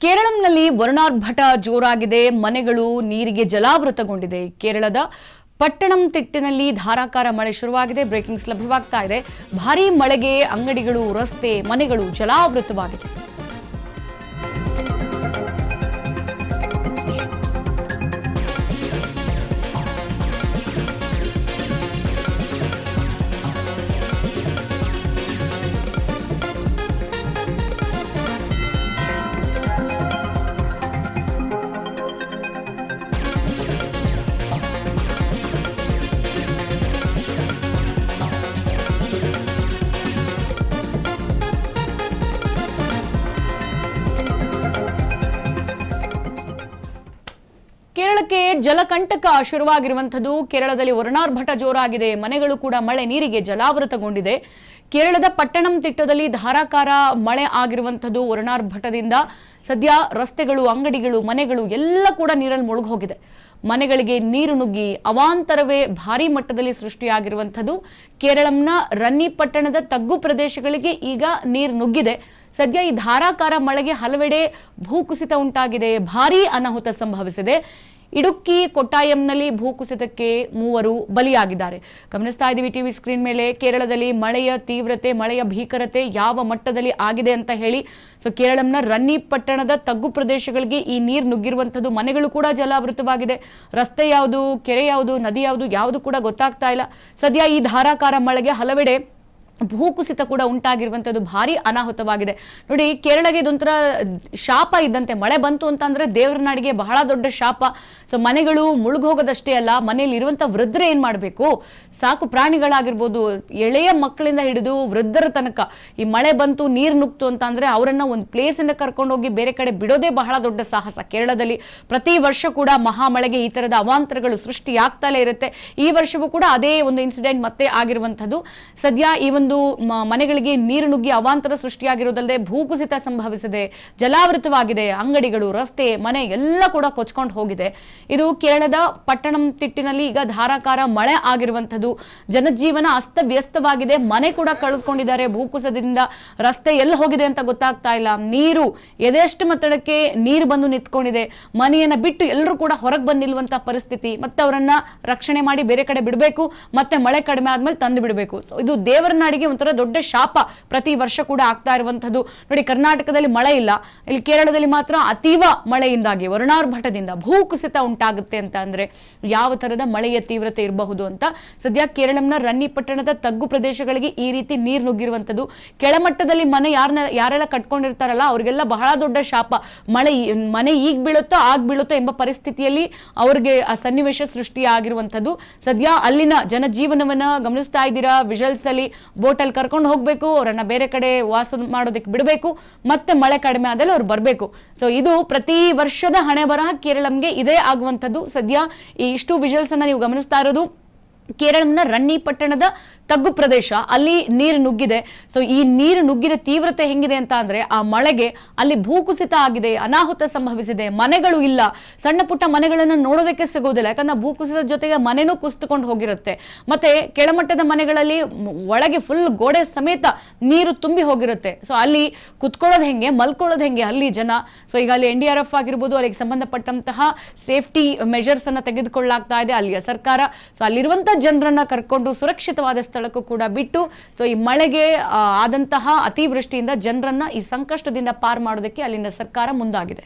ಕೇರಳಂನಲ್ಲಿ ವರುಣಾರ್ಭಟ ಜೋರಾಗಿದೆ. ಮನೆಗಳು ನೀರಿಗೆ ಜಲಾವೃತಗೊಂಡಿದೆ. ಕೇರಳದ ಪಟ್ಟಣಂತಿಟ್ಟಿನಲ್ಲಿ ಧಾರಾಕಾರ ಮಳೆ ಶುರುವಾಗಿದೆ. ಬ್ರೇಕಿಂಗ್ಸ್ ಲಭ್ಯವಾಗ್ತಾ ಇದೆ. ಭಾರೀ ಮಳೆಗೆ ಅಂಗಡಿಗಳು, ರಸ್ತೆ, ಮನೆಗಳು ಜಲಾವೃತವಾಗಿದೆ. ಕೇರಳಕ್ಕೆ ಜಲಕಂಟಕ ಶುರುವಾಗಿರುವಂತದ್ದು. ಕೇರಳದಲ್ಲಿ ವರುಣಾರ್ಭಟ ಜೋರಾಗಿದೆ. ಮನೆಗಳು ಕೂಡ ಮಳೆ ನೀರಿಗೆ ಜಲಾವೃತಗೊಂಡಿದೆ. ಕೇರಳದ ಪಟ್ಟಣಂತಿಟ್ಟದಲ್ಲಿ ಧಾರಾಕಾರ ಮಳೆ ಆಗಿರುವಂತದ್ದು. ವರುಣಾರ್ಭಟದಿಂದ ಸದ್ಯ ರಸ್ತೆಗಳು, ಅಂಗಡಿಗಳು, ಮನೆಗಳು ಎಲ್ಲ ಕೂಡ ನೀರಲ್ಲಿ ಮುಳುಗಿ ಹೋಗಿದೆ. ಮನೆಗಳಿಗೆ ನೀರು ನುಗ್ಗಿ ಅವಾಂತರವೇ ಭಾರಿ ಮಟ್ಟದಲ್ಲಿ ಸೃಷ್ಟಿಯಾಗಿರುವಂಥದ್ದು. ಕೇರಳಂನ ರನ್ನಿ ಪಟ್ಟಣದ ತಗ್ಗು ಪ್ರದೇಶಗಳಿಗೆ ಈಗ ನೀರು ನುಗ್ಗಿದೆ. ಸದ್ಯ ಈ ಧಾರಾಕಾರ ಮಳೆಗೆ ಹಲವೆಡೆ ಭೂಕುಸಿತ ಉಂಟಾಗಿದೆ. ಭಾರೀ ಅನಾಹುತ ಸಂಭವಿಸಿದೆ. ಇಡುಕ್ಕಿ, ಕೊಟ್ಟಾಯಂನಲ್ಲಿ ಭೂಕುಸಿತಕ್ಕೆ 3 ಬಲಿಯಾಗಿದ್ದಾರೆ. ಗಮನಿಸ್ತಾ ಇದ್ದೀವಿ ಟಿವಿ ಸ್ಕ್ರೀನ್ ಮೇಲೆ. ಕೇರಳದಲ್ಲಿ ಮಳೆಯ ತೀವ್ರತೆ, ಮಳೆಯ ಭೀಕರತೆ ಯಾವ ಮಟ್ಟದಲ್ಲಿ ಆಗಿದೆ ಅಂತ ಹೇಳಿ. ಸೊ ಕೇರಳಂನ ರನ್ನಿ ಪಟ್ಟಣದ ತಗ್ಗು ಪ್ರದೇಶಗಳಿಗೆ ಈ ನೀರು ನುಗ್ಗಿರುವಂಥದ್ದು. ಮನೆಗಳು ಕೂಡ ಜಲಾವೃತವಾಗಿದೆ. ರಸ್ತೆ ಯಾವುದು, ಕೆರೆ ಯಾವುದು, ನದಿ ಯಾವುದು ಕೂಡ ಗೊತ್ತಾಗ್ತಾ ಇಲ್ಲ. ಸದ್ಯ ಈ ಧಾರಾಕಾರ ಮಳೆಗೆ ಹಲವೆಡೆ ಭೂಕುಸಿತ ಕೂಡ ಉಂಟಾಗಿರುವಂಥದ್ದು. ಭಾರಿ ಅನಾಹುತವಾಗಿದೆ. ನೋಡಿ, ಕೇರಳಗೆ ಇದೊಂಥರ ಶಾಪ ಇದ್ದಂತೆ. ಮಳೆ ಬಂತು ಅಂತಂದ್ರೆ ದೇವರ ನಾಡಿಗೆ ಬಹಳ ದೊಡ್ಡ ಶಾಪ. ಸೊ ಮನೆಗಳು ಮುಳುಗೋಗೋದಷ್ಟೇ ಅಲ್ಲ, ಮನೆಯಲ್ಲಿ ಇರುವಂಥ ವೃದ್ಧರು ಏನ್ ಮಾಡಬೇಕು, ಸಾಕು ಪ್ರಾಣಿಗಳಾಗಿರ್ಬೋದು, ಎಳೆಯ ಮಕ್ಕಳಿಂದ ಹಿಡಿದು ವೃದ್ಧರ ತನಕ ಈ ಮಳೆ ಬಂತು, ನೀರು ನುಗ್ತು ಅಂತ ಅಂದ್ರೆ ಅವರನ್ನ ಒಂದು ಪ್ಲೇಸಿಂದ ಕರ್ಕೊಂಡೋಗಿ ಬೇರೆ ಕಡೆ ಬಿಡೋದೇ ಬಹಳ ದೊಡ್ಡ ಸಾಹಸ. ಕೇರಳದಲ್ಲಿ ಪ್ರತಿ ವರ್ಷ ಕೂಡ ಮಹಾಮಳೆಗೆ ಈ ತರದ ಅವಾಂತರಗಳು ಸೃಷ್ಟಿಯಾಗ್ತಲೇ ಇರುತ್ತೆ. ಈ ವರ್ಷವೂ ಕೂಡ ಅದೇ ಒಂದು ಇನ್ಸಿಡೆಂಟ್ ಮತ್ತೆ ಆಗಿರುವಂಥದ್ದು. ಸದ್ಯ ಈ ಒಂದು ಮನೆಗಳಿಗೆ ನೀರು ನುಗ್ಗಿ ಅವಾಂತರ ಸೃಷ್ಟಿಯಾಗಿರೋದಲ್ಲದೆ ಭೂಕುಸಿತ ಸಂಭವಿಸಿದೆ, ಜಲಾವೃತವಾಗಿದೆ. ಅಂಗಡಿಗಳು, ರಸ್ತೆ, ಮನೆ ಎಲ್ಲ ಕೂಡ ಕೊಚ್ಕೊಂಡು ಹೋಗಿದೆ. ಇದು ಕೇರಳದ ಪಟ್ಟಣಂತಿಟ್ಟಿನಲ್ಲಿ ಈಗ ಧಾರಾಕಾರ ಮಳೆ ಆಗಿರುವಂಥದ್ದು. ಜನಜೀವನ ಅಸ್ತವ್ಯಸ್ತವಾಗಿದೆ. ಮನೆ ಕೂಡ ಕಳೆದುಕೊಂಡಿದ್ದಾರೆ ಭೂಕುಸಿತದಿಂದ. ರಸ್ತೆ ಎಲ್ಲಿ ಹೋಗಿದೆ ಅಂತ ಗೊತ್ತಾಗ್ತಾ ಇಲ್ಲ. ನೀರು ಎದೆಷ್ಟು ಮಟ್ಟಕ್ಕೆ ನೀರು ಬಂದು ನಿಂತ್ಕೊಂಡಿದೆ. ಮನೆಯನ್ನ ಬಿಟ್ಟು ಎಲ್ಲರೂ ಕೂಡ ಹೊರಗೆ ಬಂದು ನಿಲ್ಲುವಂತ ಪರಿಸ್ಥಿತಿ. ಮತ್ತೆ ಅವರನ್ನ ರಕ್ಷಣೆ ಮಾಡಿ ಬೇರೆ ಕಡೆ ಬಿಡಬೇಕು. ಮತ್ತೆ ಮಳೆ ಕಡಿಮೆ ಆದ್ಮೇಲೆ ತಂದು ಬಿಡಬೇಕು. ಇದು ದೇವರ ನಾಡಿಗೆ ಒಂಥರ ದೊಡ್ಡ ಶಾಪ ಪ್ರತಿ ವರ್ಷ ಕೂಡ ಆಗ್ತಾ ಇರುವಂತದ್ದು. ನೋಡಿ, ಕರ್ನಾಟಕದಲ್ಲಿ ಮಳೆ ಇಲ್ಲ, ಇಲ್ಲಿ ಕೇರಳದಲ್ಲಿ ಮಾತ್ರ ಅತೀವ ಮಳೆಯಿಂದಾಗಿ ವರುಣಾರ್ಭಟದಿಂದ ಭೂಕುಸಿತ ಉಂಟಾಗುತ್ತೆ ಅಂತ ಅಂದ್ರೆ ಯಾವ ತರದ ಮಳೆಯ ತೀವ್ರತೆ ಇರಬಹುದು ಅಂತ. ಸದ್ಯ ಕೇರಳಂನ ರನ್ನಿ ಪಟ್ಟಣದ ತಗ್ಗು ಪ್ರದೇಶಗಳಿಗೆ ಈ ರೀತಿ ನೀರು ನುಗ್ಗಿರುವಂತದ್ದು. ಕೆಳಮಟ್ಟದಲ್ಲಿ ಮನೆ ಯಾರೆಲ್ಲ ಕಟ್ಕೊಂಡಿರ್ತಾರಲ್ಲ ಅವ್ರಿಗೆಲ್ಲ ಬಹಳ ದೊಡ್ಡ ಶಾಪ. ಮನೆ ಈಗ ಬೀಳುತ್ತೋ ಆಗ ಬೀಳುತ್ತೋ ಎಂಬ ಪರಿಸ್ಥಿತಿಯಲ್ಲಿ ಅವ್ರಿಗೆ ಆ ಸನ್ನಿವೇಶ ಸೃಷ್ಟಿಯಾಗಿರುವಂತದ್ದು. ಸದ್ಯ ಅಲ್ಲಿನ ಜನಜೀವನವನ್ನ ಗಮನಿಸ್ತಾ ಇದ್ದೀರಾ. ವಿಜುವಲ್ಸ್ ಅಲ್ಲಿ ಬೋಟಲ್ಲಿ ಕರ್ಕೊಂಡು ಹೋಗ್ಬೇಕು, ಅವರನ್ನ ಬೇರೆ ಕಡೆ ವಾಸ ಮಾಡೋದಕ್ಕೆ ಬಿಡಬೇಕು, ಮತ್ತೆ ಮಳೆ ಕಡಿಮೆ ಆದಲ್ಲಿ ಅವ್ರು ಬರಬೇಕು. ಸೊ ಇದು ಪ್ರತಿ ವರ್ಷದ ಹಣೆ ಬರಹ ಕೇರಳಂಗೆ ಇದೇ ಆಗುವಂಥದ್ದು. ಸದ್ಯ ಈ ಇಷ್ಟು ವಿಜುವಲ್ಸ್ ಅನ್ನ ನೀವು ಗಮನಿಸ್ತಾ ಇರೋದು ಕೇರಳಂನ ರನ್ನಿ ಪಟ್ಟಣದ ತಗ್ಗು ಪ್ರದೇಶ. ಅಲ್ಲಿ ನೀರು ನುಗ್ಗಿದೆ. ಸೊ ಈ ನೀರು ನುಗ್ಗಿದ ತೀವ್ರತೆ ಹೆಂಗಿದೆ ಅಂತ ಅಂದ್ರೆ ಆ ಮಳೆಗೆ ಅಲ್ಲಿ ಭೂಕುಸಿತ ಆಗಿದೆ, ಅನಾಹುತ ಸಂಭವಿಸಿದೆ. ಮನೆಗಳು ಇಲ್ಲ, ಸಣ್ಣ ಪುಟ್ಟ ಮನೆಗಳನ್ನ ನೋಡೋದಕ್ಕೆ ಸಿಗೋದಿಲ್ಲ. ಯಾಕಂದ್ರೆ ಭೂಕುಸಿತದ ಜೊತೆಗೆ ಮನೆನೂ ಕುಸಿದುಕೊಂಡು ಹೋಗಿರುತ್ತೆ. ಮತ್ತೆ ಕೆಳಮಟ್ಟದ ಮನೆಗಳಲ್ಲಿ ಒಳಗೆ ಫುಲ್ ಗೋಡೆ ಸಮೇತ ನೀರು ತುಂಬಿ ಹೋಗಿರುತ್ತೆ. ಸೊ ಅಲ್ಲಿ ಕುತ್ಕೊಳ್ಳೋದು ಹೆಂಗೆ, ಮಲ್ಕೊಳ್ಳೋದು ಹೆಂಗೆ ಅಲ್ಲಿ ಜನ. ಸೊ ಈಗ ಅಲ್ಲಿ NDRF ಆಗಿರ್ಬೋದು, ಅಲ್ಲಿಗೆ ಸಂಬಂಧಪಟ್ಟಂತಹ ಸೇಫ್ಟಿ ಮೆಜರ್ಸ್ ಅನ್ನ ತೆಗೆದುಕೊಳ್ಳಲಾಗ್ತಾ ಇದೆ ಅಲ್ಲಿಯ ಸರ್ಕಾರ. ಸೊ ಅಲ್ಲಿರುವಂತ ಜನರನ್ನ ಕರ್ಕೊಂಡು ಸುರಕ್ಷಿತವಾದ ಸ್ಥಳಕ್ಕೂ ಕೂಡ ಬಿಟ್ಟು, ಸೊ ಈ ಮಳೆಗೆ ಆದಂತಹ ಅತಿವೃಷ್ಟಿಯಿಂದ ಜನರನ್ನ ಈ ಸಂಕಷ್ಟದಿಂದ ಪಾರು ಮಾಡೋದಕ್ಕೆ ಅಲ್ಲಿನ ಸರ್ಕಾರ ಮುಂದಾಗಿದೆ.